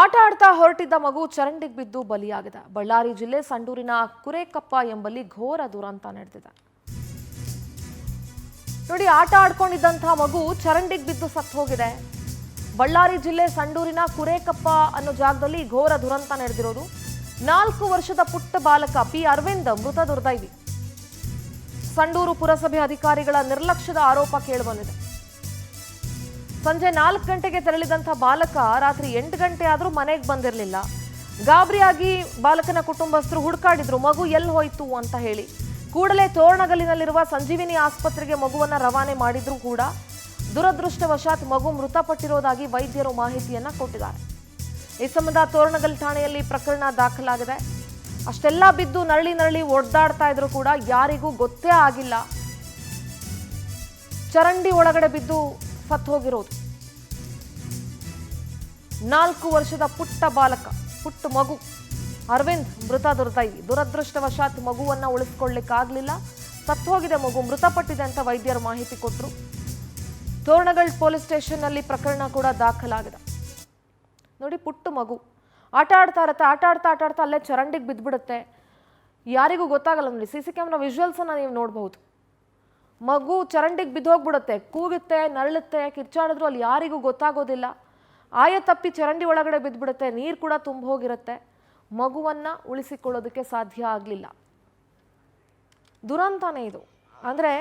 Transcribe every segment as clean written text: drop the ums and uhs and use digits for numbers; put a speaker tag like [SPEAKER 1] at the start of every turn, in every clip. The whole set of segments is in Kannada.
[SPEAKER 1] ಆಟ ಆಡ್ತಾ ಹೊರಟಿದ್ದ ಮಗು ಚರಂಡಿಗೆ ಬಿದ್ದು ಬಲಿಯಾಗಿದೆ. ಬಳ್ಳಾರಿ ಜಿಲ್ಲೆ ಸಂಡೂರಿನ ಕುರೇಕಪ್ಪ ಎಂಬಲ್ಲಿ ಘೋರ ದುರಂತ ನಡೆದಿದೆ. ನೋಡಿ, ಆಟ ಆಡ್ಕೊಂಡಿದ್ದಂತಹ ಮಗು ಚರಂಡಿಗೆ ಬಿದ್ದು ಸತ್ತು ಹೋಗಿದೆ. ಬಳ್ಳಾರಿ ಜಿಲ್ಲೆ ಸಂಡೂರಿನ ಕುರೇಕಪ್ಪ ಅನ್ನೋ ಜಾಗದಲ್ಲಿ ಘೋರ ದುರಂತ ನಡೆದಿರೋದು. 4 ವರ್ಷದ ಪುಟ್ಟ ಬಾಲಕ ಪಿ ಅರವಿಂದ್ ಮೃತ ದುರ್ದೈವಿ. ಸಂಡೂರು ಪುರಸಭೆ ಅಧಿಕಾರಿಗಳ ನಿರ್ಲಕ್ಷ್ಯದ ಆರೋಪ ಕೇಳಿಬಂದಿದೆ. ಸಂಜೆ 4 ಗಂಟೆಗೆ ತೆರಳಿದಂಥ ಬಾಲಕ ರಾತ್ರಿ 8 ಗಂಟೆ ಆದರೂ ಮನೆಗೆ ಬಂದಿರಲಿಲ್ಲ. ಗಾಬರಿಯಾಗಿ ಬಾಲಕನ ಕುಟುಂಬಸ್ಥರು ಹುಡುಕಾಡಿದ್ರು, ಮಗು ಎಲ್ಲಿ ಹೋಯ್ತು ಅಂತ ಹೇಳಿ. ಕೂಡಲೇ ತೋರಣಗಲ್ಲಿನಲ್ಲಿರುವ ಸಂಜೀವಿನಿ ಆಸ್ಪತ್ರೆಗೆ ಮಗುವನ್ನ ರವಾನೆ ಮಾಡಿದ್ರು ಕೂಡ ದುರದೃಷ್ಟವಶಾತ್ ಮಗು ಮೃತಪಟ್ಟಿರೋದಾಗಿ ವೈದ್ಯರು ಮಾಹಿತಿಯನ್ನ ಕೊಟ್ಟಿದ್ದಾರೆ. ಈ ಸಂಬಂಧ ತೋರಣಗಲ್ ಠಾಣೆಯಲ್ಲಿ ಪ್ರಕರಣ ದಾಖಲಾಗಿದೆ. ಅಷ್ಟೆಲ್ಲ ಬಿದ್ದು ನರಳಿ ಒಡ್ದಾಡ್ತಾ ಇದ್ರು ಕೂಡ ಯಾರಿಗೂ ಗೊತ್ತೇ ಆಗಿಲ್ಲ. ಚರಂಡಿ ಒಳಗಡೆ ಬಿದ್ದು ಸತ್ತು ಹೋಗಿರೋದು. 4 ವರ್ಷದ ಪುಟ್ಟ ಬಾಲಕ, ಪುಟ್ಟ ಮಗು ಅರವಿಂದ್ ಮೃತ ದುರ್ದೈವಿ. ದುರದೃಷ್ಟವಶಾತ್ ಮಗುವನ್ನ ಉಳಿಸ್ಕೊಳ್ಳಿಕ್ಕಾಗ್ಲಿಲ್ಲ, ಸತ್ತು ಹೋಗಿದೆ ಮಗು, ಮೃತಪಟ್ಟಿದೆ ಅಂತ ವೈದ್ಯರು ಮಾಹಿತಿ ಕೊಟ್ಟರು. ತೋರಣಗಲ್ ಪೊಲೀಸ್ ಸ್ಟೇಷನ್ ನಲ್ಲಿ ಪ್ರಕರಣ ಕೂಡ ದಾಖಲಾಗಿದೆ. ನೋಡಿ, ಪುಟ್ಟ ಮಗು ಆಟ ಆಡ್ತಾ ಇರತ್ತೆ, ಆಟ ಆಡ್ತಾ ಅಲ್ಲೇ ಚರಂಡಿಗೆ ಬಿದ್ದುಬಿಡುತ್ತೆ. ಯಾರಿಗೂ ಗೊತ್ತಾಗಲ್ಲ. ನೋಡಿ, CC ಕ್ಯಾಮ್ರಾ ವಿಜುವಲ್ಸ್ ಅನ್ನ ನೀವು ನೋಡಬಹುದು. ಮಗು ಚರಂಡಿಗೆ ಬಿದ್ದು ಹೋಗ್ಬಿಡುತ್ತೆ, ಕೂಗುತ್ತೆ, ನರಳುತ್ತೆ, ಕಿರ್ಚಾಡಿದ್ರು ಅಲ್ಲಿ ಯಾರಿಗೂ ಗೊತ್ತಾಗೋದಿಲ್ಲ. ಆಯತಪ್ಪಿ ಚರಂಡಿ ಒಳಗಡೆ ಬಿದ್ದುಬಿಡುತ್ತೆ, ನೀರು ಕೂಡ ತುಂಬ ಹೋಗಿರುತ್ತೆ. ಮಗುವನ್ನ ಉಳಿಸಿಕೊಳ್ಳೋದಕ್ಕೆ ಸಾಧ್ಯ ಆಗಲಿಲ್ಲ. ದುರಂತನೇ ಇದು. ಅಂದರೆ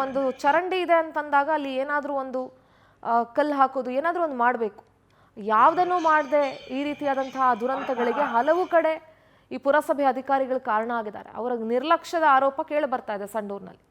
[SPEAKER 1] ಒಂದು ಚರಂಡಿ ಇದೆ ಅಂತಂದಾಗ ಅಲ್ಲಿ ಏನಾದರೂ ಒಂದು ಕಲ್ಲು ಹಾಕೋದು, ಏನಾದರೂ ಒಂದು ಮಾಡಬೇಕು. ಯಾವುದನ್ನು ಮಾಡದೆ ಈ ರೀತಿಯಾದಂತಹ ದುರಂತಗಳಿಗೆ ಹಲವು ಕಡೆ ಈ ಪುರಸಭೆ ಅಧಿಕಾರಿಗಳು ಕಾರಣ ಆಗಿದ್ದಾರೆ. ಅವರ ನಿರ್ಲಕ್ಷ್ಯದ ಆರೋಪ ಕೇಳಿ ಬರ್ತಾ ಇದೆ ಸಂಡೂರಿನಲ್ಲಿ.